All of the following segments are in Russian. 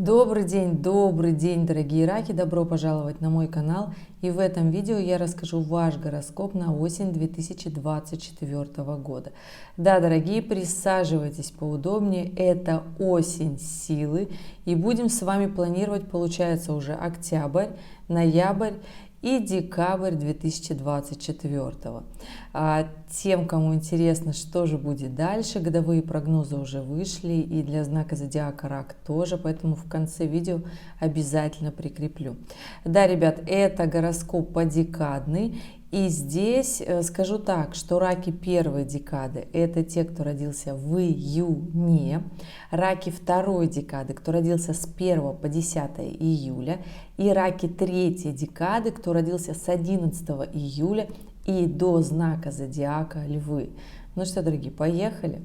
Добрый день, дорогие раки! Добро пожаловать на мой канал. И в этом видео я расскажу ваш гороскоп на осень 2024 года. Да, дорогие, присаживайтесь поудобнее. Это осень силы. И будем с вами планировать, получается, уже октябрь, ноябрь и декабрь 2024. Тем, кому интересно, что же будет дальше, годовые прогнозы уже вышли, и для знака зодиака Рак тоже, поэтому в конце видео обязательно прикреплю. Да, ребят, это гороскоп подекадный. И здесь скажу так, что раки первой декады – это те, кто родился в июне, раки второй декады, кто родился с 1 по 10 июля, и раки третьей декады, кто родился с 11 июля и до знака зодиака Львы. Ну что, дорогие, поехали!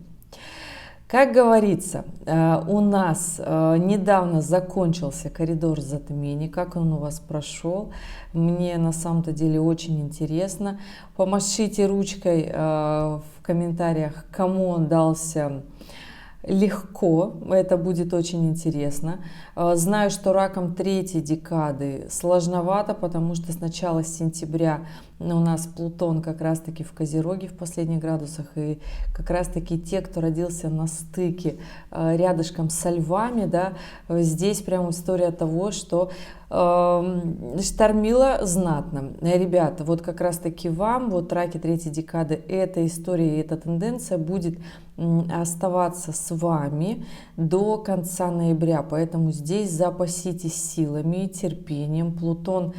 Как говорится, у нас недавно закончился коридор затмений. Как он у вас прошел? Мне на самом-то деле очень интересно. Помашите ручкой в комментариях, кому он дался легко, это будет очень интересно. Знаю, что ракам третьей декады сложновато, потому что с начала сентября у нас Плутон как раз-таки в Козероге в последних градусах, и как раз-таки те, кто родился на стыке рядышком со львами, да, здесь прям история того, что штормило знатно. Ребята, вот как раз-таки вам, вот раки третьей декады, эта история и эта тенденция будет оставаться с вами до конца ноября, поэтому здесь запаситесь силами и терпением. Плутон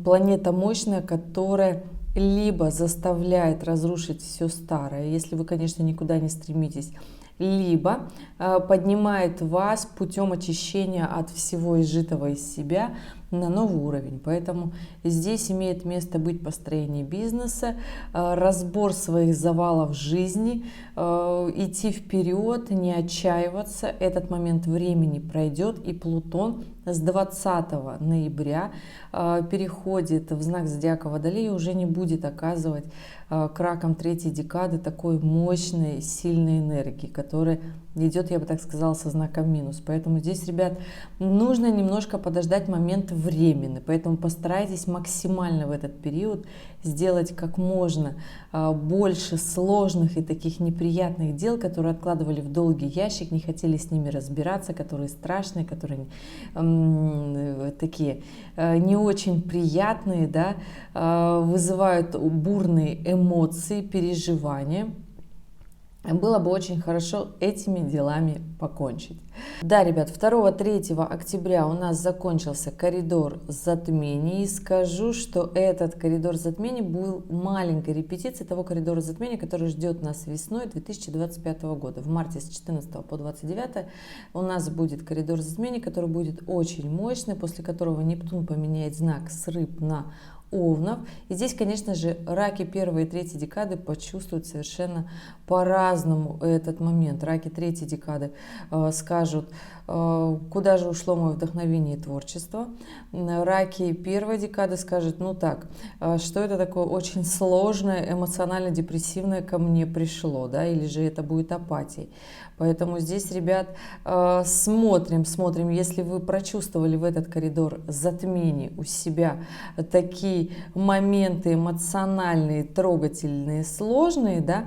планета мощная, которая либо заставляет разрушить все старое, если вы, конечно, никуда не стремитесь, либо поднимает вас путем очищения от всего изжитого из себя на новый уровень. Поэтому здесь имеет место быть построение бизнеса, разбор своих завалов жизни, идти вперед, не отчаиваться. Этот момент времени пройдет, и Плутон с 20 ноября переходит в знак зодиака Водолей и уже не будет оказывать к ракам третьей декады такой мощной, сильной энергии, которая идет, я бы так сказала, со знаком минус. Поэтому здесь, ребят, нужно немножко подождать момент временный. Поэтому постарайтесь максимально в этот период сделать как можно больше сложных и таких неприятных дел, которые откладывали в долгий ящик, не хотели с ними разбираться, которые страшные, которые такие не очень приятные, да, вызывают бурные эмоции, переживания. Было бы очень хорошо этими делами покончить. Да, ребят, 2-3 октября у нас закончился коридор затмений. И скажу, что этот коридор затмений был маленькой репетицией того коридора затмений, который ждет нас весной 2025 года. В марте с 14 по 29 у нас будет коридор затмений, который будет очень мощный, после которого Нептун поменяет знак с Рыб на Овнов. И здесь, конечно же, раки 1 и 3 декады почувствуют совершенно по-разному этот момент. Раки 3 декады скажут, куда же ушло мое вдохновение и творчество. Раки 1 декады скажут, ну так, что это такое очень сложное, эмоционально-депрессивное ко мне пришло, да, или же это будет апатией. Поэтому здесь, ребят, смотрим, если вы прочувствовали в этот коридор затмений у себя такие моменты эмоциональные, трогательные, сложные, да,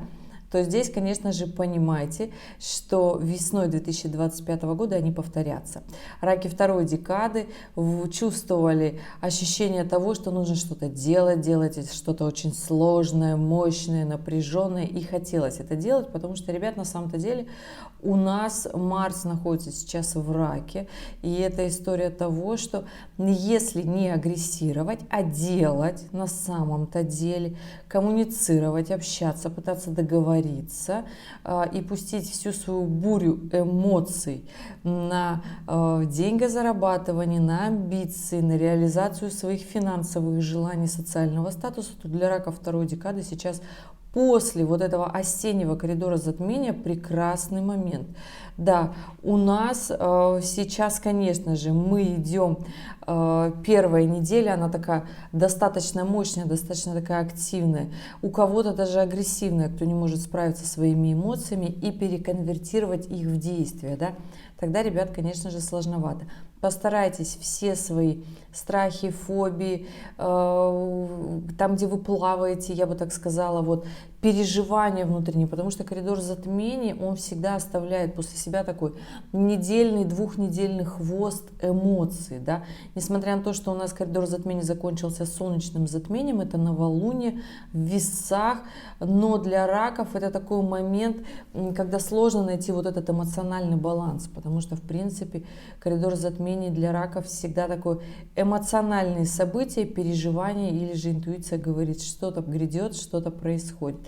то здесь, конечно же, понимайте, что весной 2025 года они повторятся. Раки 2 декады чувствовали ощущение того, что нужно что-то делать что-то очень сложное, мощное, напряженное, и хотелось это делать, потому что, ребят, на самом-то деле у нас Марс находится сейчас в Раке, и это история того, что если не агрессировать, а делать на самом-то деле, коммуницировать, общаться, пытаться договориться, и пустить всю свою бурю эмоций на деньгозарабатывание, на амбиции, на реализацию своих финансовых желаний, социального статуса, то для раков 2 декады сейчас после вот этого осеннего коридора затмения прекрасный момент. Да, у нас сейчас, конечно же, мы идем, первая неделя, она такая достаточно мощная, достаточно такая активная, у кого-то даже агрессивная, кто не может справиться со своими эмоциями и переконвертировать их в действие, да. тогда, ребят, конечно же, сложновато. Постарайтесь все свои страхи, фобии, там, где вы плаваете, я бы так сказала, вот, переживания внутренние, потому что коридор затмений, он всегда оставляет после себя такой недельный, двухнедельный хвост эмоций, да, несмотря на то, что у нас коридор затмений закончился солнечным затмением, это новолуние в весах, но для раков это такой момент, когда сложно найти вот этот эмоциональный баланс, потому что, в принципе, коридор затмений для раков всегда такое эмоциональные события, переживания, или же интуиция говорит, что-то грядет, что-то происходит.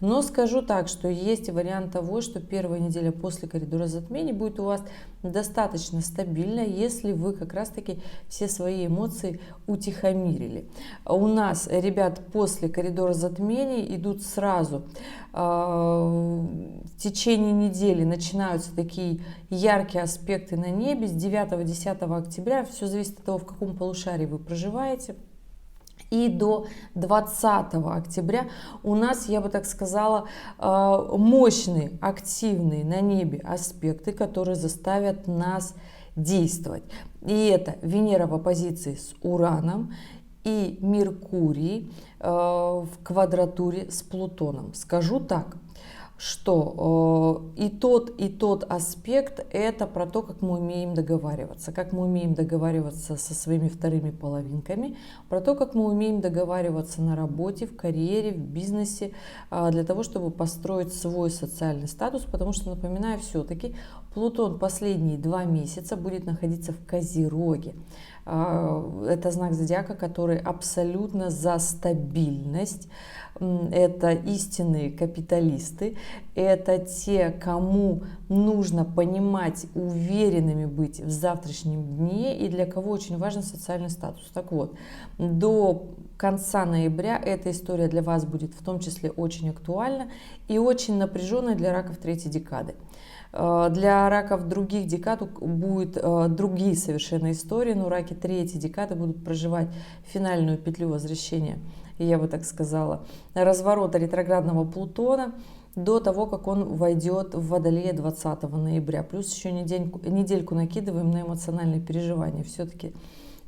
Но скажу так, что есть вариант того, что первая неделя после коридора затмений будет у вас достаточно стабильная, если вы как раз-таки все свои эмоции утихомирили. У нас, ребят, после коридора затмений идут сразу в течение недели начинаются такие яркие аспекты на небе с 9-10 октября. Все зависит от того, в каком полушарии вы проживаете. И до 20 октября у нас, я бы так сказала, мощные, активные на небе аспекты, которые заставят нас действовать. И это Венера в оппозиции с Ураном и Меркурий в квадратуре с Плутоном. Скажу так, что и тот аспект это про то, как мы умеем договариваться, как мы умеем договариваться со своими вторыми половинками, про то, как мы умеем договариваться на работе, в карьере, в бизнесе, для того, чтобы построить свой социальный статус, потому что, напоминаю, все-таки Плутон последние 2 месяца будет находиться в Козероге. Это знак зодиака, который абсолютно за стабильность. Это истинные капиталисты, это те, кому нужно понимать, уверенными быть в завтрашнем дне, и для кого очень важен социальный статус. Так вот, до конца ноября эта история для вас будет в том числе очень актуальна и очень напряженная для раков 3-й декады. Для раков других декад будут другие совершенно истории, но раки 3-й декады будут проживать финальную петлю возвращения, я бы так сказала, разворота ретроградного Плутона до того, как он войдет в Водолея 20 ноября. Плюс еще недельку накидываем на эмоциональные переживания. Все-таки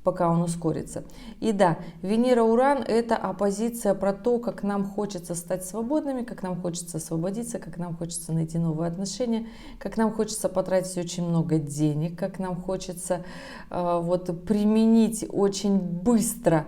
пока он ускорится. И да, Венера-Уран – это оппозиция про то, как нам хочется стать свободными, как нам хочется освободиться, как нам хочется найти новые отношения, как нам хочется потратить очень много денег, как нам хочется вот применить очень быстро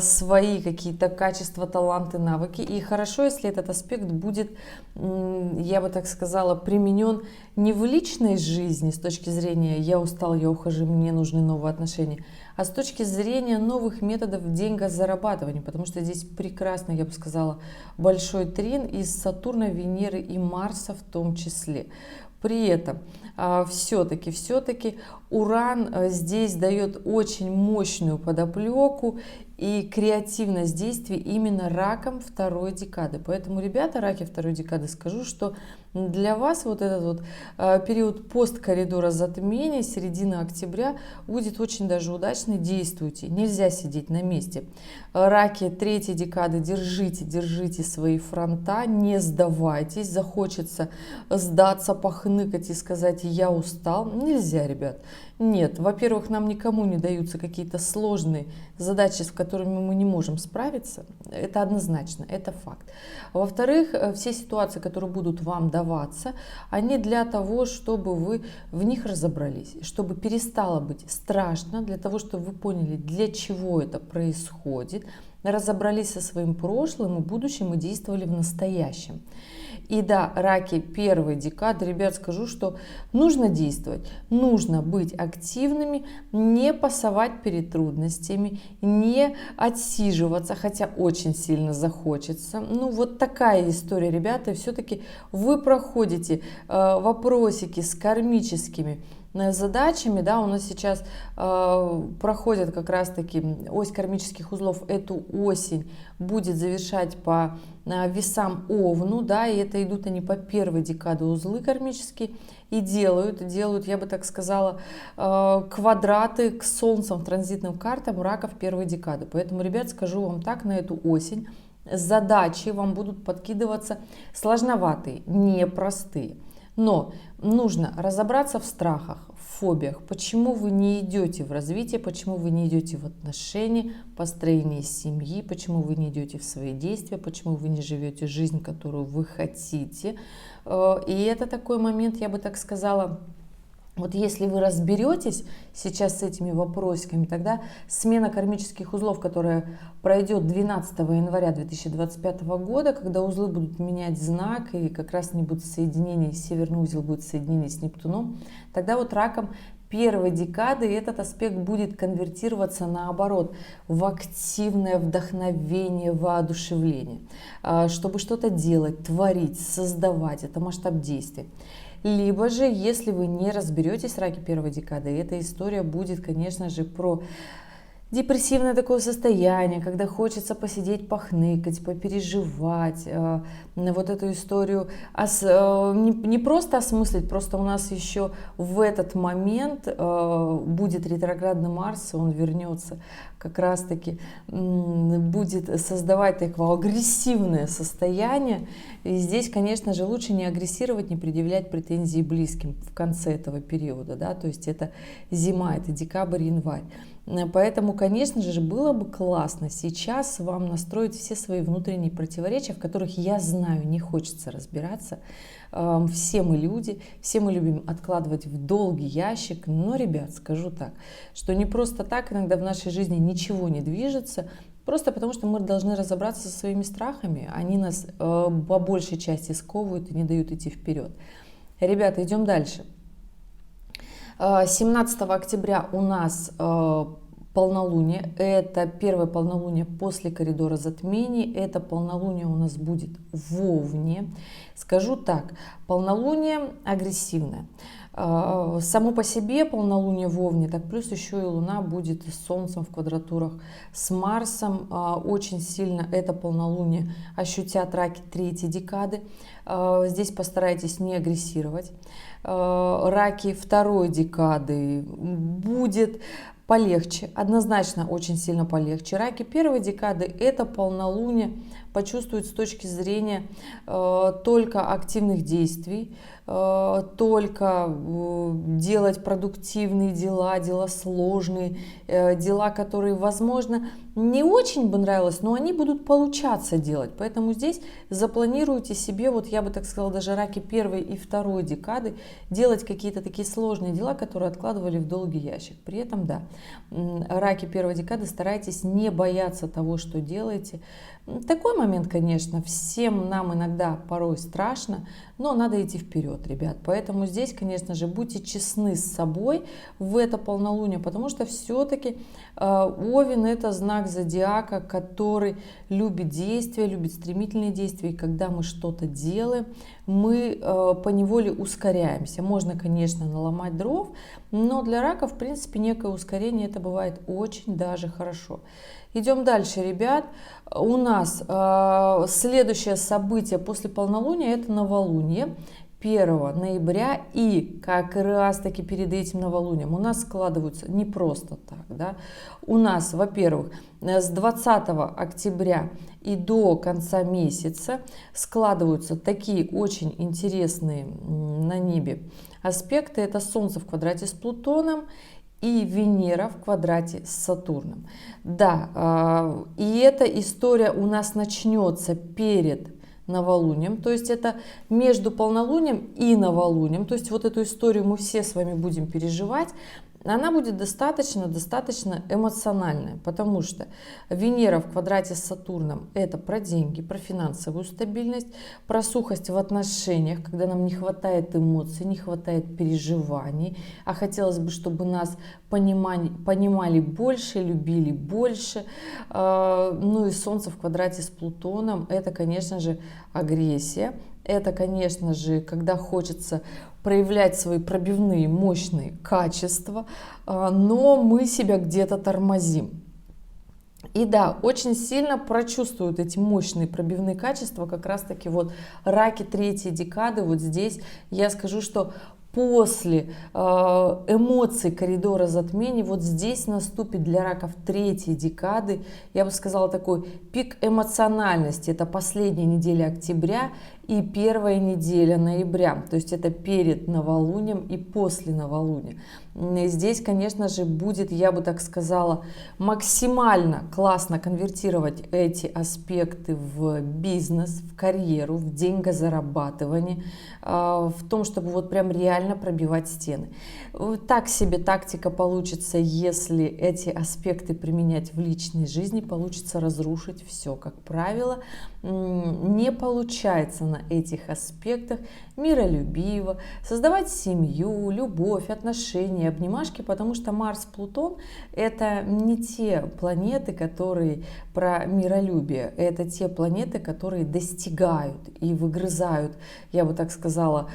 свои какие-то качества, таланты, навыки. И хорошо, если этот аспект будет, я бы так сказала, применен не в личной жизни с точки зрения «я устал, я ухожу, мне нужны новые отношения», а с точки зрения новых методов деньгозарабатывания, потому что здесь прекрасно, я бы сказала, большой трин из Сатурна, Венеры и Марса в том числе. При этом все-таки Уран здесь дает очень мощную подоплеку и креативность действий именно ракам 2-й декады. Поэтому, ребята, раки 2-й декады, скажу, что для вас вот этот вот период посткоридора затмения, середина октября, будет очень даже удачный. Действуйте, нельзя сидеть на месте. Раки 3-й декады, держите свои фронта, не сдавайтесь. Захочется сдаться, похныкать и сказать «я устал». Нельзя, ребят. Нет, во-первых, нам никому не даются какие-то сложные задачи, с которыми мы не можем справиться. Это однозначно, это факт. Во-вторых, все ситуации, которые будут вам даваться, они для того, чтобы вы в них разобрались, чтобы перестало быть страшно, для того, чтобы вы поняли, для чего это происходит, разобрались со своим прошлым и будущим и действовали в настоящем. И да, раки 1-й декады, ребят, скажу, что нужно действовать, нужно быть активными, не пасовать перед трудностями, не отсиживаться, хотя очень сильно захочется. Ну, вот такая история, ребята, и все-таки вы проходите вопросики с кармическими задачами, да, у нас сейчас проходит как раз-таки ось кармических узлов, эту осень будет завершать по весам Овну, да, и это идут они по 1-й декаде узлы кармические, и делают, я бы так сказала, квадраты к солнцам, транзитным картам раков 1-й декады. Поэтому, ребят, скажу вам так, на эту осень задачи вам будут подкидываться сложноватые, непростые. Но нужно разобраться в страхах, в фобиях, почему вы не идете в развитие, почему вы не идете в отношения, построение семьи, почему вы не идете в свои действия, почему вы не живете жизнь, которую вы хотите. И это такой момент, я бы так сказала, вот если вы разберетесь сейчас с этими вопросиками, тогда смена кармических узлов, которая пройдет 12 января 2025 года, когда узлы будут менять знак, и как раз не будут соединения, северный узел будет соединение с Нептуном, тогда вот раком первой декады этот аспект будет конвертироваться наоборот в активное вдохновение, воодушевление, чтобы что-то делать, творить, создавать, это масштаб действий. Либо же, если вы не разберетесь, раки первой декады, эта история будет, конечно же, про депрессивное такое состояние, когда хочется посидеть, похныкать, попереживать, вот эту историю не просто осмыслить, просто у нас еще в этот момент будет ретроградный Марс, он вернется как раз-таки, будет создавать такое агрессивное состояние. И здесь, конечно же, лучше не агрессировать, не предъявлять претензии близким в конце этого периода, да, то есть это зима, это декабрь, январь. Поэтому, конечно же, было бы классно сейчас вам настроить все свои внутренние противоречия, в которых, я знаю, не хочется разбираться. Все мы люди, все мы любим откладывать в долгий ящик. Но, ребят, скажу так, что не просто так иногда в нашей жизни ничего не движется, просто потому что мы должны разобраться со своими страхами. Они нас по большей части сковывают и не дают идти вперед. Ребята, идем дальше. 17 октября у нас полнолуние, это первое полнолуние после коридора затмений, это полнолуние у нас будет в Овне. Скажу так, полнолуние агрессивное. Само по себе полнолуние в Овне, так плюс еще и Луна будет с Солнцем в квадратурах с Марсом. Очень сильно это полнолуние ощутят раки третьей декады. Здесь постарайтесь не агрессировать. Раки второй декады будет полегче, однозначно очень сильно полегче. Раки первой декады это полнолуние почувствуют с точки зрения только активных действий, только делать продуктивные дела, дела сложные, дела, которые, возможно, не очень бы нравилось, но они будут получаться делать. Поэтому здесь запланируйте себе, вот я бы так сказала, даже раки первой и второй декады, делать какие-то такие сложные дела, которые откладывали в долгий ящик. При этом, да, раки первой декады, старайтесь не бояться того, что делаете. Такой момент, конечно, всем нам иногда порой страшно, но надо идти вперед, ребят. Поэтому здесь, конечно же, будьте честны с собой в это полнолуние, потому что все-таки Овен это знак зодиака, который любит действия, любит стремительные действия. И когда мы что-то делаем, мы поневоле ускоряемся. Можно, конечно, наломать дров, но для рака, в принципе, некое ускорение это бывает очень даже хорошо. Идем дальше, ребят. У нас следующее событие после полнолуния это новолуние 1 ноября, и как раз таки перед этим новолунием у нас складываются не просто так, да, у нас, во-первых, с 20 октября и до конца месяца складываются такие очень интересные на небе аспекты, это Солнце в квадрате с Плутоном и Венера в квадрате с Сатурном. Да, и эта история у нас начнется перед новолунием, то есть это между полнолунием и новолунием, то есть вот эту историю мы все с вами будем переживать. Она будет достаточно эмоциональная, потому что Венера в квадрате с Сатурном это про деньги, про финансовую стабильность, про сухость в отношениях, когда нам не хватает эмоций, не хватает переживаний, а хотелось бы, чтобы нас понимали больше, любили больше. Ну и Солнце в квадрате с Плутоном это, конечно же, агрессия. Это, конечно же, когда хочется проявлять свои пробивные, мощные качества, но мы себя где-то тормозим. И да, очень сильно прочувствуют эти мощные пробивные качества как раз-таки вот раки третьей декады. Вот здесь я скажу, что после эмоций коридора затмений, вот здесь наступит для раков третьей декады, я бы сказала, такой пик эмоциональности. Это последняя неделя октября и первая неделя ноября, то есть это перед новолунием и после новолуния. Здесь, конечно же, будет, я бы так сказала, максимально классно конвертировать эти аспекты в бизнес, в карьеру, в деньгозарабатывание, в том, чтобы вот прям реально пробивать стены. Так себе тактика получится, если эти аспекты применять в личной жизни, получится разрушить все. Как правило, не получается на этих аспектах миролюбиво создавать семью, любовь, отношения, обнимашки, потому что Марс, Плутон — это не те планеты, которые про миролюбие, это те планеты, которые достигают и выгрызают, я бы так сказала,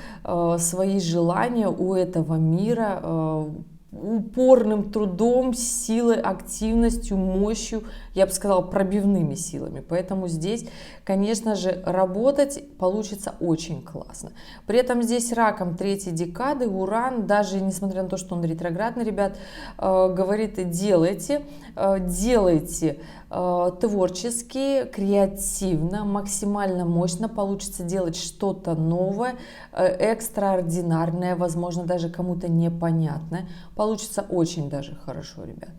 свои желания у этого мира упорным трудом, силой, активностью, мощью, я бы сказала, пробивными силами. Поэтому здесь, конечно же, работать получится очень классно. При этом здесь раком третьей декады Уран, даже несмотря на то, что он ретроградный, ребят, говорит: делайте творчески, креативно, максимально мощно, получится делать что-то новое, экстраординарное, возможно, даже кому-то непонятное. Получится очень даже хорошо, ребят.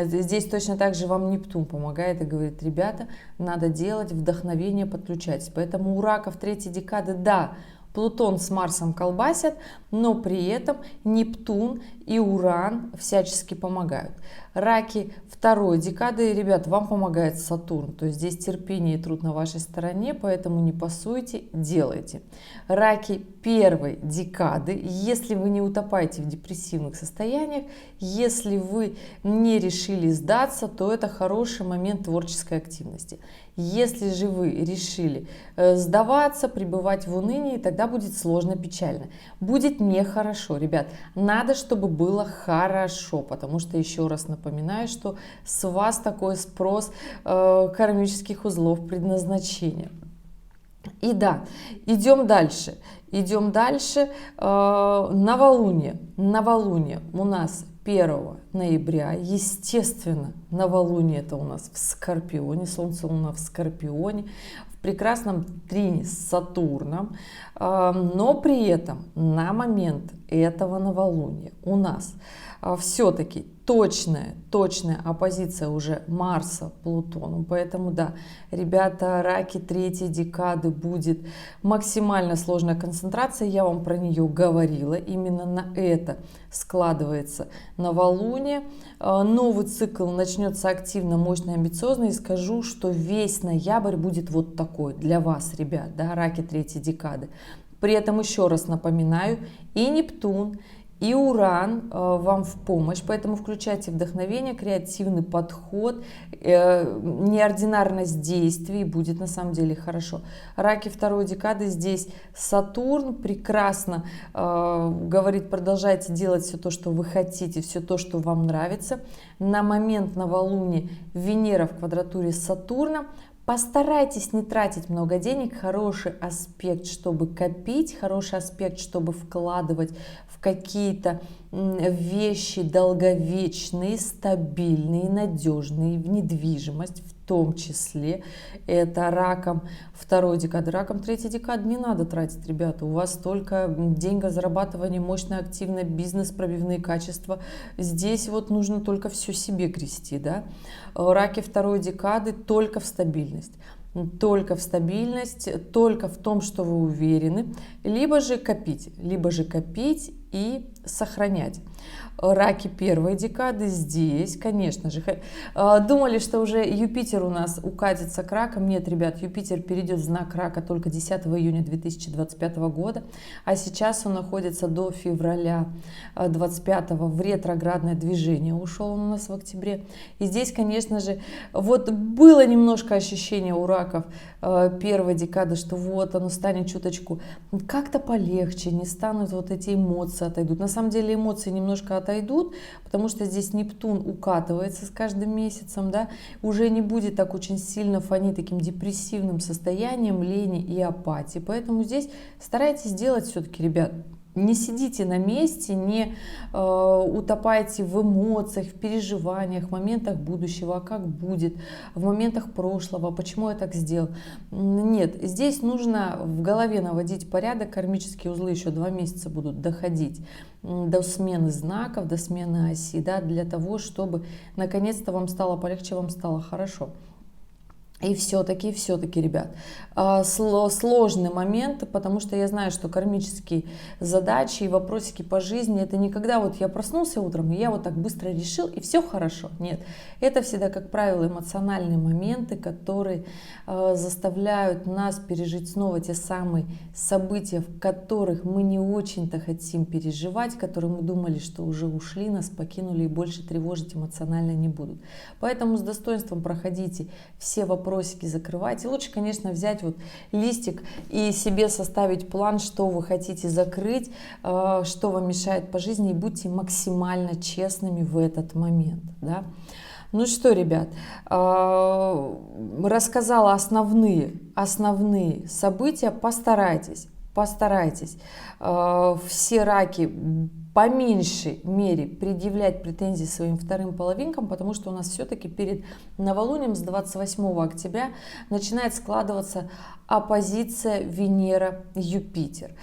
Здесь точно так же вам Нептун помогает и говорит: ребята, надо делать, вдохновение подключать. Поэтому у раков третьей декады, да, Плутон с Марсом колбасят, но при этом Нептун и Уран всячески помогают. Раки второй декады, ребят, вам помогает Сатурн. То есть здесь терпение и труд на вашей стороне, поэтому не пасуйте, делайте. Раки первой декады, если вы не утопаете в депрессивных состояниях, если вы не решили сдаться, то это хороший момент творческой активности. Если же вы решили сдаваться, пребывать в унынии, тогда будет сложно, печально. Будет нехорошо, ребят. Надо, чтобы было хорошо, потому что, еще раз напоминаю, что с вас такой спрос кармических узлов предназначения. И да, идем дальше. Идем дальше. Новолуние. Новолуние у нас 1 ноября. Естественно, новолуние это у нас в Скорпионе. Солнце, Луна в Скорпионе. В прекрасном трине с Сатурном. Но при этом на момент этого новолуния у нас все-таки точная оппозиция уже Марса Плутону. Поэтому да, ребята, раки третьей декады будет максимально сложная концентрация. Я вам про нее говорила. Именно на это складывается новолуние. Новый цикл начнется активно, мощно, амбициозно. И скажу, что весь ноябрь будет вот такой для вас, ребят, да, раки третьей декады. При этом еще раз напоминаю, и Нептун, и Уран вам в помощь, поэтому включайте вдохновение, креативный подход, неординарность действий, будет на самом деле хорошо. Раки второй декады, здесь Сатурн прекрасно говорит: продолжайте делать все то, что вы хотите, все то, что вам нравится. На момент новолуния Венера в квадратуре с Сатурном. Постарайтесь не тратить много денег, хороший аспект, чтобы копить, хороший аспект, чтобы вкладывать в какие-то вещи долговечные, стабильные, надежные, в недвижимость, в том числе. Это раком второй декады. Раком третьей декады не надо тратить, ребята. У вас только деньгозарабатывание, мощно, активно, бизнес, пробивные качества. Здесь вот нужно только все себе грести, да. Раки второй декады только в стабильность. Только в стабильность, только в том, что вы уверены, либо же копить и сохранять. Раки первой декады здесь, конечно же, думали, что уже Юпитер у нас укатится к ракам. Нет, ребят, Юпитер перейдет в знак рака только 10 июня 2025 года, а сейчас он находится до февраля 25 в ретроградное движение, ушел он у нас в октябре. И здесь, конечно же, вот было немножко ощущение у раков первой декады, что вот оно станет чуточку как-то полегче, не станут вот эти эмоции отойдут. На самом деле эмоции немножко отойдут, потому что здесь Нептун укатывается с каждым месяцем, да, уже не будет так очень сильно фонить таким депрессивным состоянием лени и апатии. Поэтому здесь старайтесь делать все-таки, ребят, Не сидите на месте, не утопайте в эмоциях, в переживаниях, в моментах будущего, а как будет, в моментах прошлого, почему я так сделал. Нет, здесь нужно в голове наводить порядок, кармические узлы еще 2 месяца будут доходить до смены знаков, до смены оси, да, для того, чтобы наконец-то вам стало полегче, вам стало хорошо. И все-таки, ребят, сложный момент, потому что я знаю, что кармические задачи и вопросики по жизни, это не когда вот я проснулся утром, и я вот так быстро решил, и все хорошо. Нет, это всегда, как правило, эмоциональные моменты, которые заставляют нас пережить снова те самые события, в которых мы не очень-то хотим переживать, которые мы думали, что уже ушли, нас покинули и больше тревожить эмоционально не будут. Поэтому с достоинством проходите все вопросики, закрывайте. Лучше, конечно, взять вот листик и себе составить план, что вы хотите закрыть, что вам мешает по жизни, и будьте максимально честными в этот момент. Да? Ну что, ребят, рассказала основные события. Постарайтесь все раки по меньшей мере предъявлять претензии своим вторым половинкам, потому что у нас все-таки перед новолунием с 28 октября начинает складываться оппозиция Венера-Юпитер.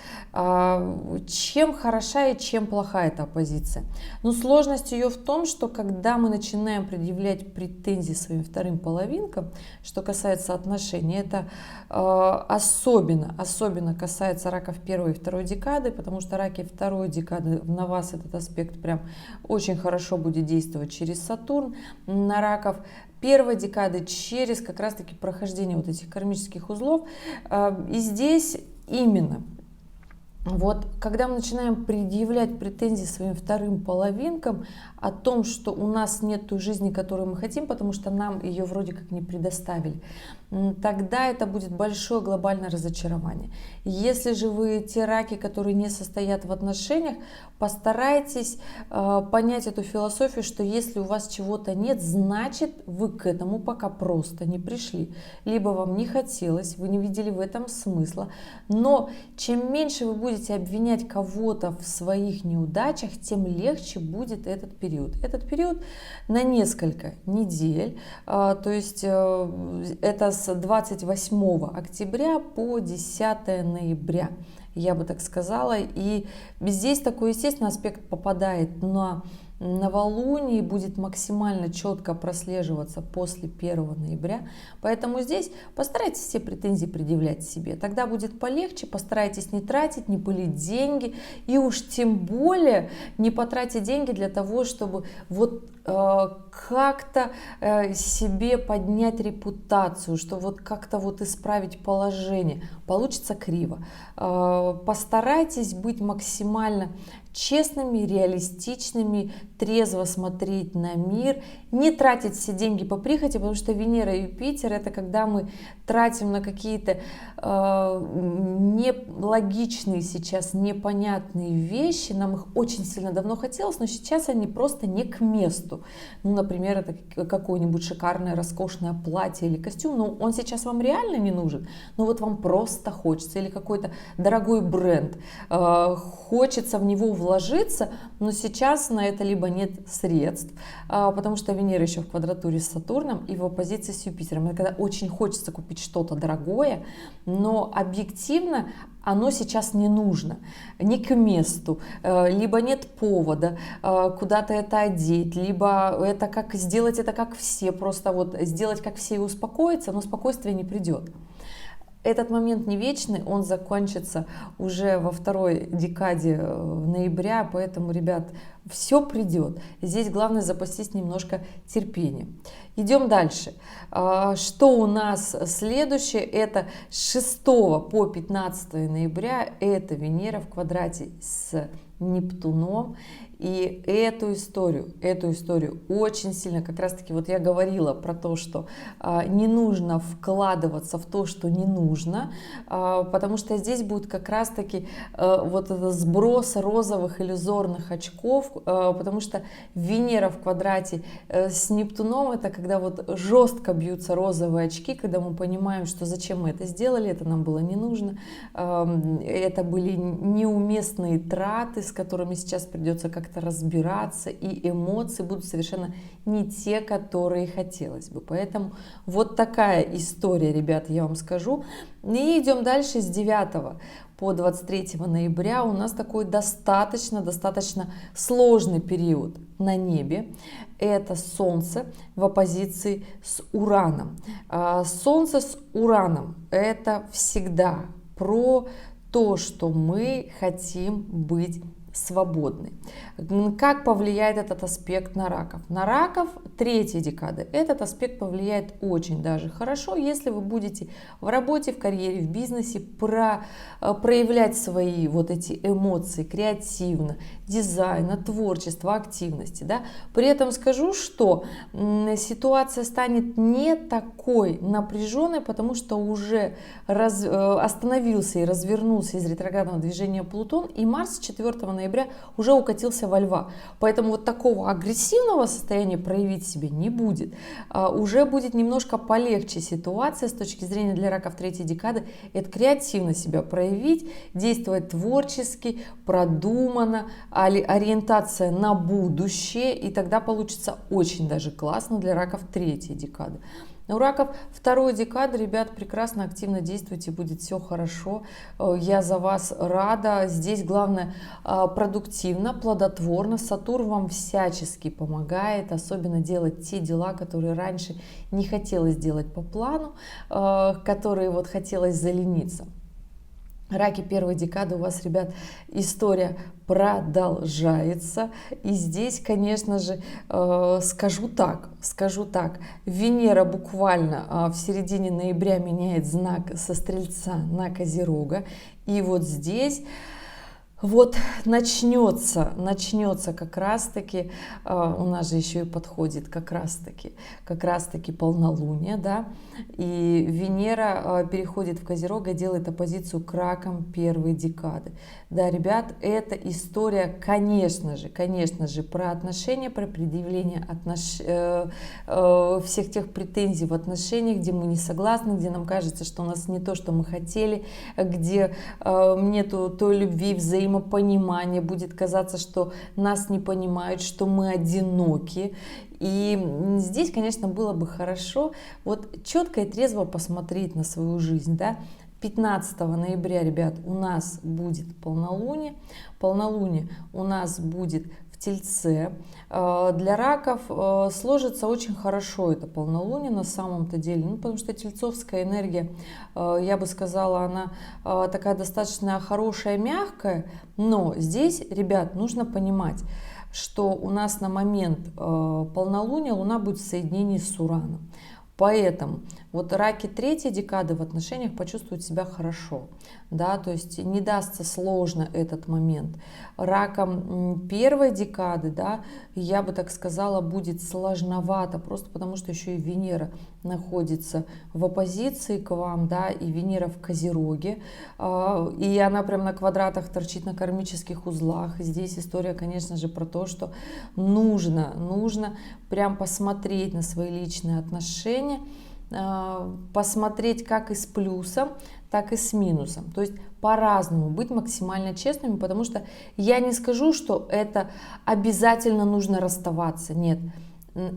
Чем хороша и чем плоха эта оппозиция? Ну, сложность ее в том, что когда мы начинаем предъявлять претензии своим вторым половинкам, что касается отношений, это особенно касается раков первой и второй декады, потому что раки второй декады, на вас этот аспект прям очень хорошо будет действовать через Сатурн, на раков первой декады через как раз-таки прохождение вот этих кармических узлов. И здесь именно вот когда мы начинаем предъявлять претензии своим вторым половинкам о том, что у нас нет той жизни, которую мы хотим, потому что нам ее вроде как не предоставили, тогда это будет большое глобальное разочарование. Если же вы те раки, которые не состоят в отношениях, постарайтесь понять эту философию, что если у вас чего-то нет, значит вы к этому пока просто не пришли. Либо вам не хотелось, вы не видели в этом смысла. Но чем меньше вы будете обвинять кого-то в своих неудачах, тем легче будет этот период. Этот период на несколько недель, то есть это с 28 октября по 10 ноября, я бы так сказала. И здесь такой, естественно, аспект попадает на новолуние, будет максимально четко прослеживаться после 1 ноября. Поэтому здесь постарайтесь все претензии предъявлять себе. Тогда будет полегче, постарайтесь не тратить, не пылить деньги. И уж тем более не потратить деньги для того, чтобы вот как-то себе поднять репутацию, чтобы вот как-то вот исправить положение. Получится криво. Постарайтесь быть максимально честными, реалистичными, трезво смотреть на мир, не тратить все деньги по прихоти, потому что Венера и Юпитер — это когда мы тратим на какие-то нелогичные сейчас, непонятные вещи, нам их очень сильно давно хотелось, но сейчас они просто не к месту. Ну, например, это какое-нибудь шикарное, роскошное платье или костюм, но он сейчас вам реально не нужен, но вот вам просто хочется, или какой-то дорогой бренд, хочется в него вложиться, но сейчас на это либо нет средств, потому что Венера еще в квадратуре с Сатурном и в оппозиции с Юпитером. Это когда очень хочется купить что-то дорогое, но объективно оно сейчас не нужно, не к месту, либо нет повода куда-то это одеть, либо это как сделать это как все, просто вот сделать как все и успокоиться, но спокойствие не придет. Этот момент не вечный, он закончится уже во второй декаде ноября, поэтому, ребят, все придет. Здесь главное запастись немножко терпением. Идем дальше. Что у нас следующее? Это с 6 по 15 ноября, это Венера в квадрате с Нептуном. И эту историю очень сильно, как раз таки вот я говорила про то, что не нужно вкладываться в то, что не нужно, потому что здесь будет как раз таки вот этот сброс розовых иллюзорных очков, потому что Венера в квадрате с Нептуном, это когда вот жестко бьются розовые очки, когда мы понимаем, что зачем мы это сделали, это нам было не нужно, это были неуместные траты, с которыми сейчас придется как-то разбираться, и эмоции будут совершенно не те, которые хотелось бы. Поэтому вот такая история, ребята, я вам скажу. И идем дальше. С 9 по 23 ноября у нас такой достаточно сложный период на небе. Это Солнце в оппозиции с Ураном. Солнце с Ураном — это всегда про то, что мы хотим быть свободны. Как повлияет этот аспект на раков? На раков третьей декады этот аспект повлияет очень даже хорошо, если вы будете в работе, в карьере, в бизнесе проявлять свои вот эти эмоции креативно, дизайна, творчества, активности. Да? При этом скажу, что ситуация станет не такой напряженной, потому что уже остановился и развернулся из ретроградного движения Плутон, и Марс 4 ноября уже укатился во Льва. Поэтому вот такого агрессивного состояния проявить себя не будет. Уже будет немножко полегче ситуация с точки зрения для раков третьей декады. Это креативно себя проявить, действовать творчески, продуманно, ориентация на будущее, и тогда получится очень даже классно для раков третьей декады. У раков второй декады, ребят, прекрасно, активно действуйте, будет все хорошо. Я за вас рада. Здесь главное продуктивно, плодотворно. Сатурн вам всячески помогает, особенно делать те дела, которые раньше не хотелось делать по плану, которые вот хотелось залениться. Раки первой декады, у вас, ребят, история продолжается. И здесь, конечно же, скажу так, Венера буквально в середине ноября меняет знак со Стрельца на Козерога. И вот здесь вот начнется как раз-таки, у нас же еще и подходит как раз-таки полнолуние, да, и Венера переходит в Козерога, делает оппозицию к ракам первой декады. Да, ребят, эта история, конечно же, про отношения, про предъявление всех тех претензий в отношениях, где мы не согласны, где нам кажется, что у нас не то, что мы хотели, где нету той любви, взаимопонимания, будет казаться, что нас не понимают, что мы одиноки. И здесь, конечно, было бы хорошо вот четко и трезво посмотреть на свою жизнь, да. 15 ноября, ребят, у нас будет полнолуние. Полнолуние у нас будет в Тельце. Для раков сложится очень хорошо это полнолуние на самом-то деле, ну, потому что тельцовская энергия, я бы сказала, она такая достаточно хорошая, мягкая, но здесь, ребят, нужно понимать, что у нас на момент полнолуния Луна будет в соединении с Ураном. Поэтому вот раки третьей декады в отношениях почувствуют себя хорошо, да, то есть не дастся сложно этот момент. Ракам первой декады, да, я бы так сказала, будет сложновато, просто потому что еще и Венера находится в оппозиции к вам, да, и Венера в Козероге, и она прям на квадратах торчит на кармических узлах. И здесь история, конечно же, про то, что нужно прям посмотреть на свои личные отношения, посмотреть как и с плюсом, так и с минусом. То есть по-разному быть максимально честными, потому что я не скажу, что это обязательно нужно расставаться. Нет.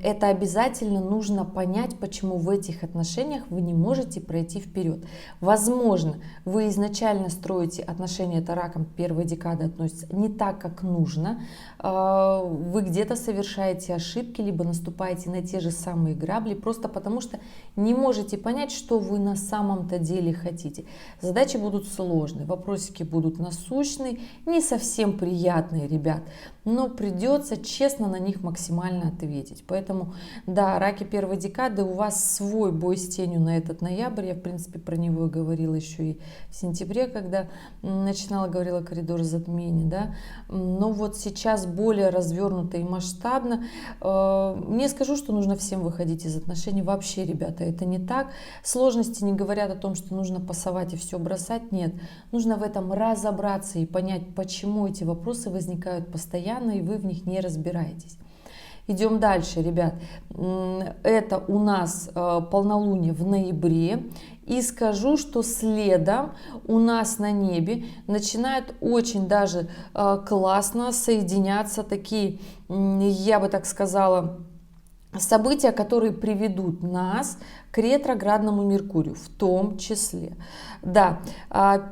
Это обязательно нужно понять, почему в этих отношениях вы не можете пройти вперед. Возможно, вы изначально строите отношения, это раком первой декады относится, не так, как нужно. Вы где-то совершаете ошибки, либо наступаете на те же самые грабли, просто потому что не можете понять, что вы на самом-то деле хотите. Задачи будут сложные, вопросики будут насущные, не совсем приятные, ребят, но придется честно на них максимально ответить. быть. Поэтому, да, раки первой декады, у вас свой бой с тенью на этот ноябрь. Я, в принципе, про него говорила еще и в сентябре, когда начинала, говорила коридор затмений, да. Но вот сейчас более развернуто и масштабно. Не скажу, что нужно всем выходить из отношений. Вообще, ребята, это не так. Сложности не говорят о том, что нужно пасовать и все бросать. Нет. Нужно в этом разобраться и понять, почему эти вопросы возникают постоянно, и вы в них не разбираетесь. Идем дальше, ребят. Это у нас полнолуние в ноябре. И скажу, что следом у нас на небе начинают очень даже классно соединяться такие, я бы так сказала, события, которые приведут нас к ретроградному Меркурию, в том числе. Да,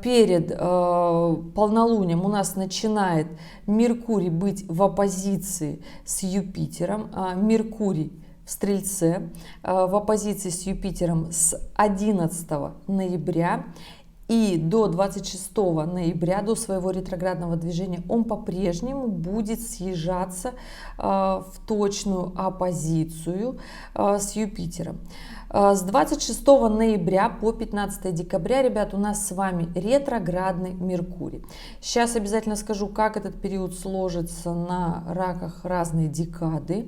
перед полнолунием у нас начинает Меркурий быть в оппозиции с Юпитером. Меркурий в Стрельце в оппозиции с Юпитером с 11 ноября. И до 26 ноября, до своего ретроградного движения, он по-прежнему будет съезжаться в точную оппозицию с Юпитером. С 26 ноября по 15 декабря, ребят, у нас с вами ретроградный Меркурий. Сейчас обязательно скажу, как этот период сложится на раках разные декады.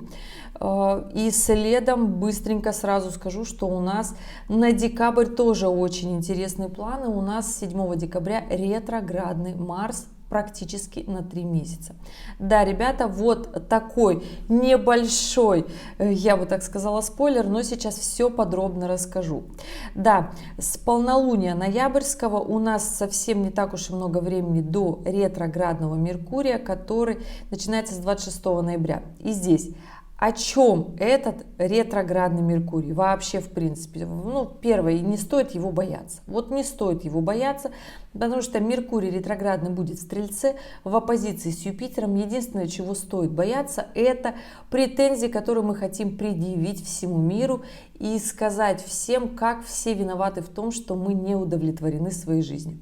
И следом быстренько сразу скажу, что у нас на декабрь тоже очень интересные планы. У нас 7 декабря ретроградный Марс практически на 3 месяца. Да, ребята, вот такой небольшой, я бы так сказала, спойлер, но сейчас все подробно расскажу. Да, с полнолуния ноябрьского у нас совсем не так уж и много времени до ретроградного Меркурия, который начинается с 26 ноября. И здесь о чем этот ретроградный Меркурий? Вообще, в принципе, ну, первое, не стоит его бояться. Вот не стоит его бояться, потому что Меркурий ретроградный будет в Стрельце в оппозиции с Юпитером. Единственное, чего стоит бояться, это претензии, которые мы хотим предъявить всему миру и сказать всем, как все виноваты в том, что мы не удовлетворены своей жизнью.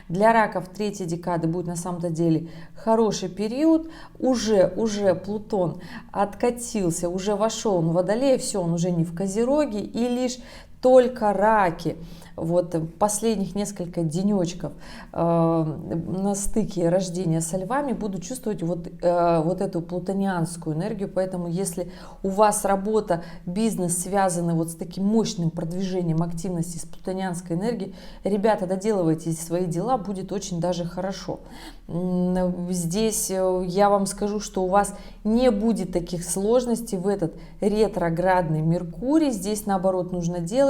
Для раков 3 декады будет на самом-то деле хороший период. Уже Плутон откатился, уже вошел в Водолей, все, он уже не в Козероге, и лишь только раки вот последних несколько денечков на стыке рождения со львами буду чувствовать вот эту плутонианскую энергию. Поэтому если у вас работа, бизнес связаны вот с таким мощным продвижением активности с плутонианской энергией, ребята, доделывайте свои дела, будет очень даже хорошо. Здесь я вам скажу, что у вас не будет таких сложностей в этот ретроградный Меркурий. Здесь наоборот нужно делать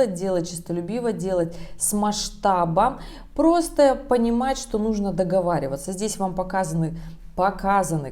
честолюбиво, делать с масштабом, просто понимать, что нужно договариваться. Здесь вам показаны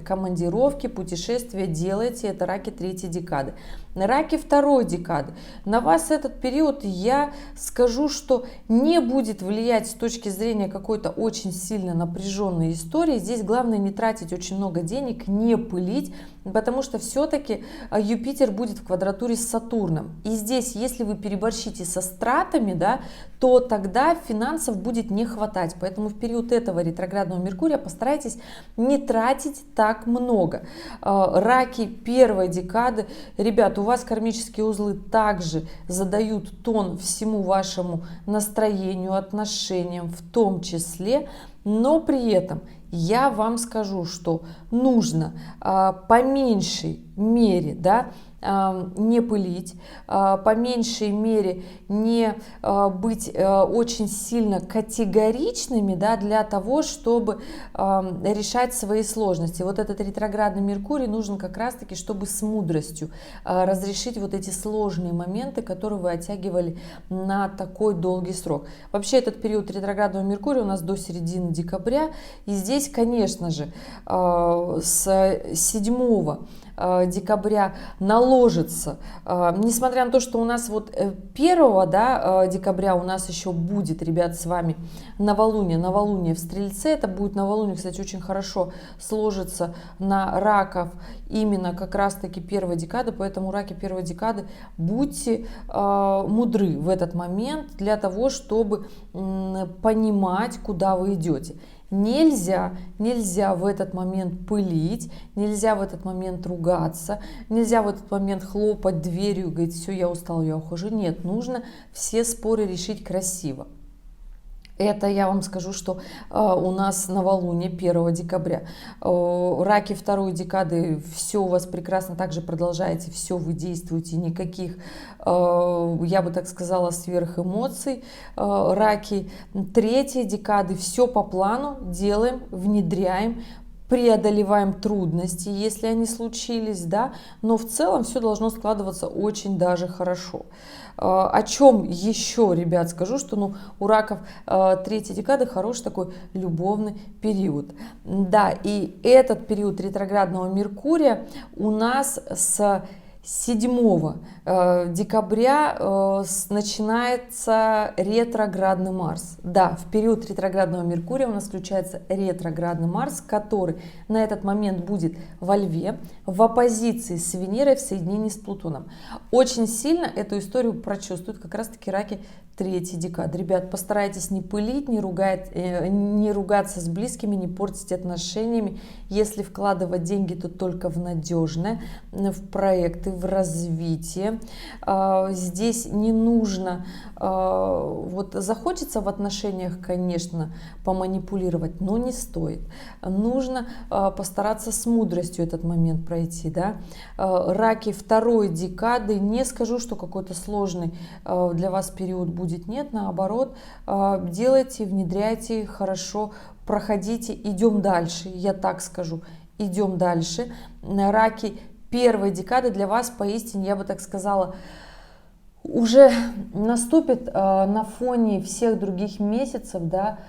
командировки, путешествия, делайте, это раки 3 декады. Раки 2 декады. На вас этот период, я скажу, что не будет влиять с точки зрения какой-то очень сильно напряженной истории. Здесь главное не тратить очень много денег, не пылить, потому что все-таки Юпитер будет в квадратуре с Сатурном. И здесь, если вы переборщите со стратами, да, то тогда финансов будет не хватать. Поэтому в период этого ретроградного Меркурия постарайтесь не тратить так много. Раки 1 декады, ребят, у вас кармические узлы также задают тон всему вашему настроению, отношениям в том числе, но при этом я вам скажу, что нужно по меньшей мере, да, не пылить, по меньшей мере не быть очень сильно категоричными, да, для того, чтобы решать свои сложности. Вот этот ретроградный Меркурий нужен как раз-таки, чтобы с мудростью разрешить вот эти сложные моменты, которые вы оттягивали на такой долгий срок. Вообще этот период ретроградного Меркурия у нас до середины декабря, и здесь, конечно же, с 7 декабря наложится, несмотря на то, что у нас вот 1 декабря у нас еще будет, ребят, с вами новолуние в Стрельце. Это будет новолуние, кстати, очень хорошо сложится на раков именно как раз-таки 1 декады, поэтому раки 1 декады, будьте мудры в этот момент для того, чтобы понимать, куда вы идете. Нельзя в этот момент пылить, нельзя в этот момент ругаться, нельзя в этот момент хлопать дверью и говорить: все, я устал, я ухожу. Нет, нужно все споры решить красиво. Это я вам скажу, что у нас новолуние 1 декабря. Раки второй декады, все у вас прекрасно, также продолжаете, все вы действуете, никаких, я бы так сказала, сверхэмоций. Раки третьей декады, все по плану делаем, внедряем, преодолеваем трудности, если они случились, да, но в целом все должно складываться очень даже хорошо. О чем еще, ребят, скажу, что у раков третьей декады хороший такой любовный период. Да, и этот период ретроградного Меркурия у нас с 7 декабря начинается ретроградный Марс. Да, в период ретроградного Меркурия у нас включается ретроградный Марс, который на этот момент будет во Льве, в оппозиции с Венерой, в соединении с Плутоном. Очень сильно эту историю прочувствуют как раз-таки раки третьей декады. Ребят, постарайтесь не пылить, не ругаться с близкими, не портить отношениями. Если вкладывать деньги, то только в надежное, в проекты, в развитие. Здесь не нужно, вот захочется в отношениях, конечно, поманипулировать, но не стоит. Нужно постараться с мудростью этот момент пройти, да. Раки второй декады, не скажу, что какой-то сложный для вас период будет, нет, наоборот, делайте, внедряйте, хорошо, проходите, идем дальше, я так скажу, идем дальше. Раки первой декады для вас поистине, я бы так сказала, уже наступит на фоне всех других месяцев, да,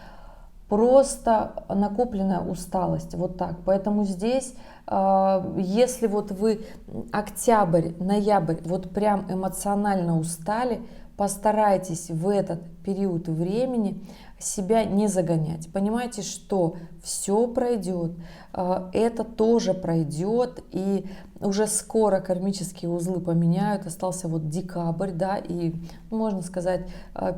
просто накопленная усталость, вот так. Поэтому здесь, если вот вы октябрь, ноябрь вот прям эмоционально устали, постарайтесь в этот период времени себя не загонять. Понимаете, что все пройдет, это тоже пройдет, и уже скоро кармические узлы поменяют. Остался вот декабрь, да, и, можно сказать,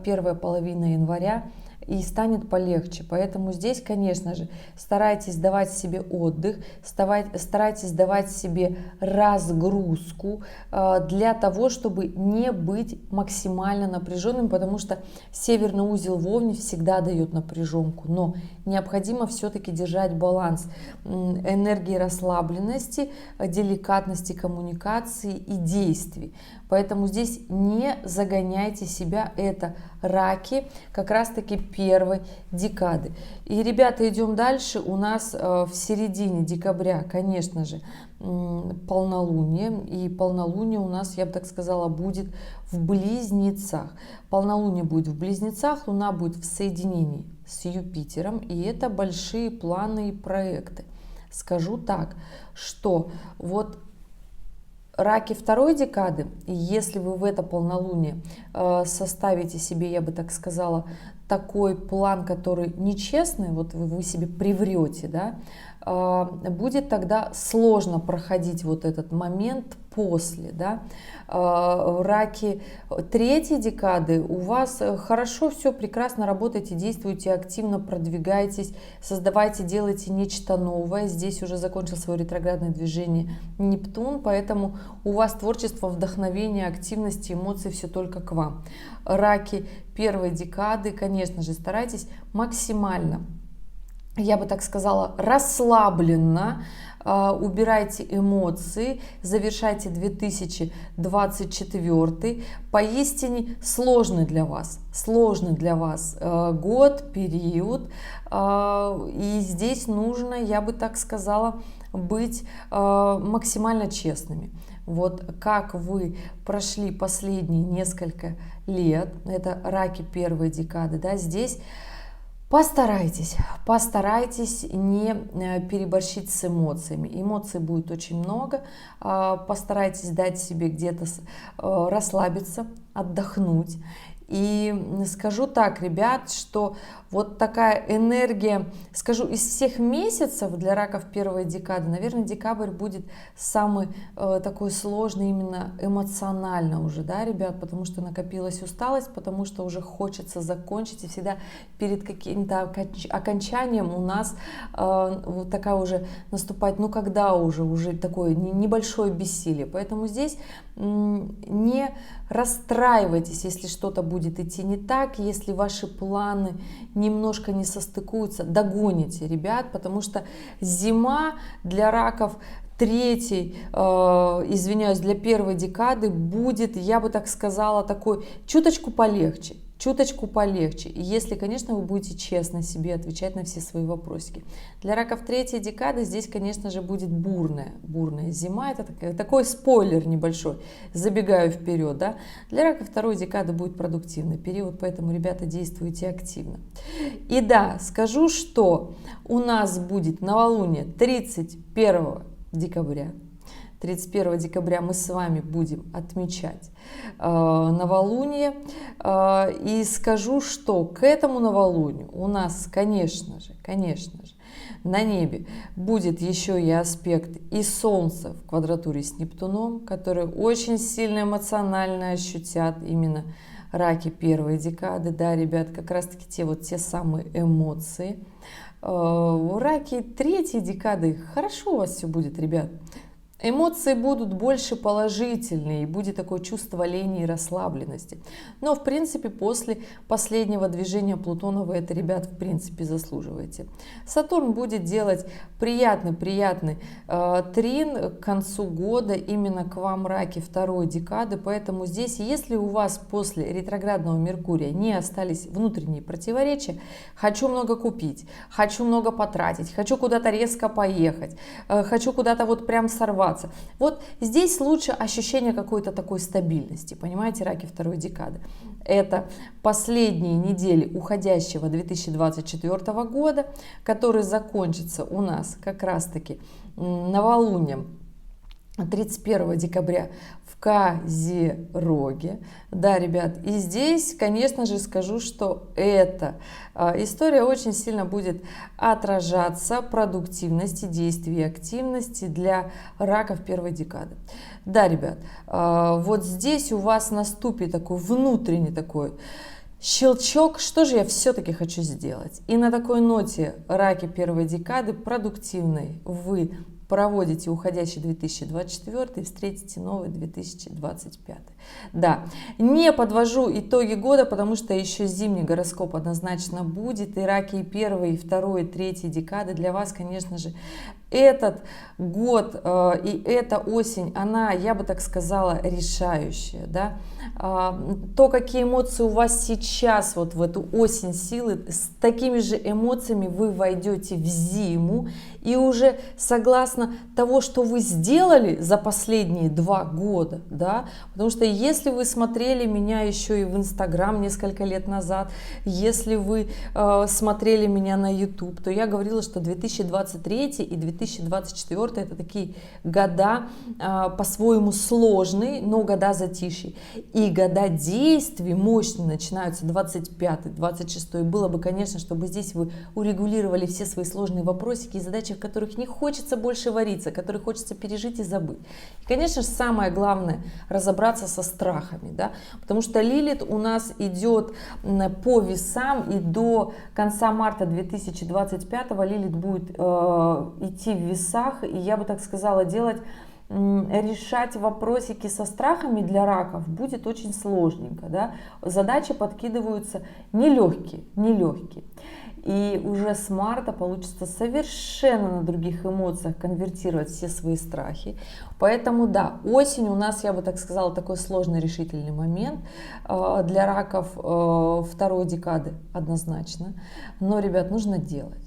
первая половина января, и станет полегче. Поэтому здесь, конечно же, старайтесь давать себе отдых, старайтесь давать себе разгрузку для того, чтобы не быть максимально напряженным, потому что северный узел в Овне всегда дает напряженку, но необходимо все-таки держать баланс энергии расслабленности, деликатности коммуникации и действий. Поэтому здесь не загоняйте себя, это раки как раз-таки первой декады. И, ребята, идем дальше. У нас в середине декабря, конечно же, полнолуние. И полнолуние у нас, я бы так сказала, будет в Близнецах. Полнолуние будет в Близнецах, Луна будет в соединении с Юпитером. И это большие планы и проекты. Скажу так, что вот раки второй декады, если вы в это полнолуние составите себе, я бы так сказала, такой план, который нечестный, вот вы себе приврете, да, будет тогда сложно проходить вот этот момент после, да. Раки третьей декады, у вас хорошо все, прекрасно работаете, действуете активно, продвигаетесь, создавайте, делайте нечто новое. Здесь уже закончил свое ретроградное движение Нептун, поэтому у вас творчество, вдохновение, активность, эмоции все только к вам. Раки первой декады, конечно же, старайтесь максимально, я бы так сказала, расслабленно, убирайте эмоции, завершайте 2024 поистине сложный для вас год, период, и здесь нужно, я бы так сказала, быть максимально честными. Вот как вы прошли последние несколько лет, это раки первой декады, да, здесь постарайтесь не переборщить с эмоциями. Эмоций будет очень много. Постарайтесь дать себе где-то расслабиться, отдохнуть. И скажу так, ребят, что вот такая энергия, скажу, из всех месяцев для раков первой декады, наверное, декабрь будет самый такой сложный именно эмоционально уже, да, ребят, потому что накопилась усталость, потому что уже хочется закончить, и всегда перед каким-то окончанием у нас вот такая уже наступает, ну когда уже такое небольшое бессилие, поэтому здесь не расстраивайтесь, если что-то будет идти не так, если ваши планы немножко не состыкуются, догоните, ребят, потому что зима для раков третьей, извиняюсь, для первой декады будет, я бы так сказала, такой чуточку полегче. Чуточку полегче, если, конечно, вы будете честно себе отвечать на все свои вопросики. Для раков третьей декады здесь, конечно же, будет бурная зима. Это такой спойлер небольшой, забегаю вперед. Да? Для раков второй декады будет продуктивный период, поэтому, ребята, действуйте активно. И да, скажу, что у нас будет новолуние 31 декабря. 31 декабря мы с вами будем отмечать новолуние. И скажу, что к этому новолунию у нас, конечно же, на небе будет еще и аспект и Солнца в квадратуре с Нептуном, который очень сильно эмоционально ощутят именно раки первой декады. Да, ребят, как раз-таки те самые эмоции. Раки третьей декады, хорошо у вас все будет, ребят. Эмоции будут больше положительные, и будет такое чувство лени и расслабленности. Но, в принципе, после последнего движения Плутона вы это, ребят, в принципе, заслуживаете. Сатурн будет делать приятный трин к концу года именно к вам, раки второй декады. Поэтому здесь, если у вас после ретроградного Меркурия не остались внутренние противоречия, хочу много купить, хочу много потратить, хочу куда-то резко поехать, хочу куда-то вот прям сорваться. Вот здесь лучше ощущение какой-то такой стабильности, понимаете, раки второй декады. Это последние недели уходящего 2024 года, который закончится у нас как раз-таки новолунием 31 декабря в Козероге. Да, ребят, и здесь, конечно же, скажу, что эта история очень сильно будет отражаться продуктивности, действий и активности для раков первой декады. Да, ребят, вот здесь у вас наступит такой внутренний такой щелчок, что же я все-таки хочу сделать. И на такой ноте, раки первой декады, продуктивной, вы проводите уходящий 2024 и встретите новый 2025. Да, не подвожу итоги года, потому что еще зимний гороскоп однозначно будет, и раки и первой, и второй, и третьей декады для вас, конечно же, этот год и эта осень, она, я бы так сказала, решающая, да. То, какие эмоции у вас сейчас, вот в эту осень силы, с такими же эмоциями вы войдете в зиму, и уже согласно того, что вы сделали за последние 2 года, да, потому что если вы смотрели меня еще и в Инстаграм несколько лет назад, если вы смотрели меня на YouTube, то я говорила, что 2023 и 2024 это такие года по-своему сложные, но года затишья. И года действий мощные начинаются 25, 26. Было бы, конечно, чтобы здесь вы урегулировали все свои сложные вопросики и задачи, в которых не хочется больше вариться, которые хочется пережить и забыть. И, конечно же, самое главное разобраться со страхами, да, потому что Лилит у нас идет по весам, и до конца марта 2025 Лилит будет идти в весах, и я бы так сказала, решать вопросики со страхами для раков будет очень сложненько, да? Задачи подкидываются нелегкие. И уже с марта получится совершенно на других эмоциях конвертировать все свои страхи. Поэтому да, осень у нас, я бы так сказала, такой сложный решительный момент для раков второй декады однозначно. Но, ребят, нужно делать.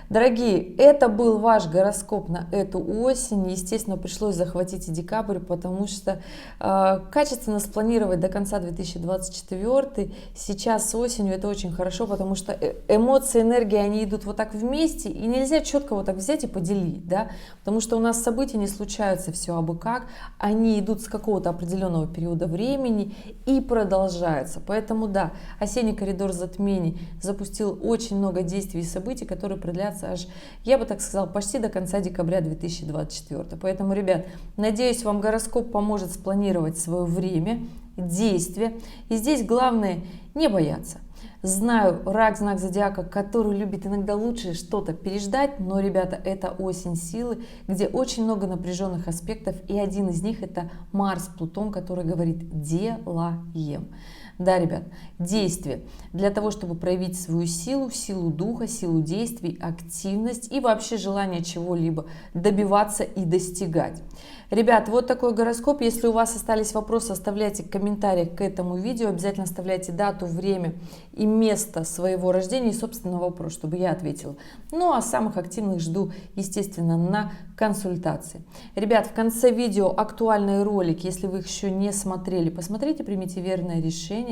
Дорогие, это был ваш гороскоп на эту осень. Естественно, пришлось захватить и декабрь, потому что качественно спланировать до конца 2024 сейчас осенью это очень хорошо, потому что эмоции, энергии, они идут вот так вместе, и нельзя четко вот так взять и поделить, да, потому что у нас события не случаются все абы как, они идут с какого-то определенного периода времени и продолжаются. Поэтому да, осенний коридор затмений запустил очень много действий и событий, которые продлятся аж, я бы так сказала, почти до конца декабря 2024. Поэтому, ребят, надеюсь, вам гороскоп поможет спланировать свое время, действия. И здесь главное не бояться. Знаю, рак, знак зодиака, который любит иногда лучше что-то переждать, но, ребята, это осень силы, где очень много напряженных аспектов, и один из них это Марс, Плутон, который говорит «делаем». Да, ребят, действие для того, чтобы проявить свою силу, силу духа, силу действий, активность и вообще желание чего-либо добиваться и достигать. Ребят, вот такой гороскоп. Если у вас остались вопросы, оставляйте комментарии к этому видео. Обязательно оставляйте дату, время и место своего рождения и, собственно, вопрос, чтобы я ответила. Ну, а самых активных жду, естественно, на консультации. Ребят, в конце видео актуальный ролик. Если вы их еще не смотрели, посмотрите, примите верное решение.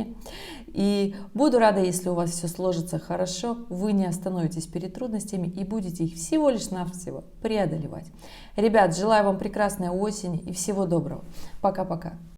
И буду рада, если у вас все сложится хорошо, вы не остановитесь перед трудностями и будете их всего лишь навсего преодолевать. Ребят, желаю вам прекрасной осени и всего доброго. Пока-пока.